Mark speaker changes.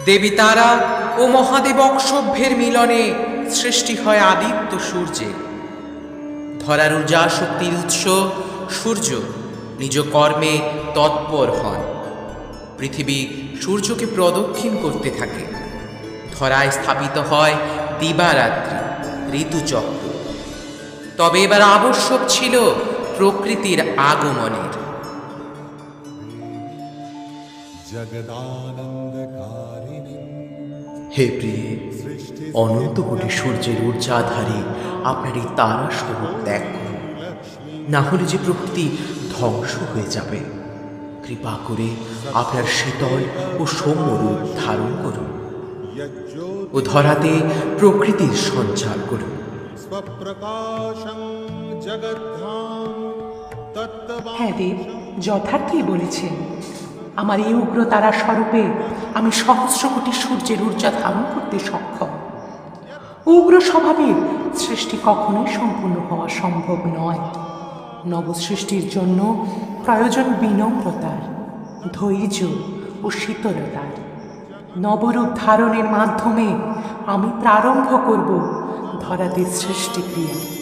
Speaker 1: দেবী তারা ও মহাদেব অক্ষভ্যের মিলনে সৃষ্টি হয় আদিত্য সূর্যের। ধরার ঊর্জা শক্তির উৎস সূর্য নিজ কর্মে তৎপর হন। পৃথিবী সূর্যকে প্রদক্ষিণ করতে থাকে। ধরায় স্থাপিত হয় দিবারাত্রি ঋতুচক্র। তবে এবার আবশ্যক ছিল প্রকৃতির আগমনের।
Speaker 2: হে প্রিয়ে, অনন্ত কোটি সূর্যের ঊর্জাধারী আপনার এই তারা স্বরূপ ত্যাগ করুন, না হলে যে প্রকৃতি ধ্বংস হয়ে যাবে। কৃপা করে আপনার শীতল ও সৌম্য রূপ ধারণ করুন ও ধরাতে প্রকৃতির সঞ্চার করুন।
Speaker 3: হ্যাঁ দেব, যথার্থই বলেছেন। আমার এই উগ্র তারা স্বরূপে আমি সহস্র কোটি সূর্যের ঊর্জা ধারণ করতে সক্ষম। উগ্র স্বভাবের সৃষ্টি কখনোই সম্পূর্ণ হওয়া সম্ভব নয়। নবসৃষ্টির জন্য প্রয়োজন বিনম্রতার, ধৈর্য ও শীতলতার। নবরূপ ধারণের মাধ্যমে আমি প্রারম্ভ করব ধরাতে সৃষ্টিক্রিয়া।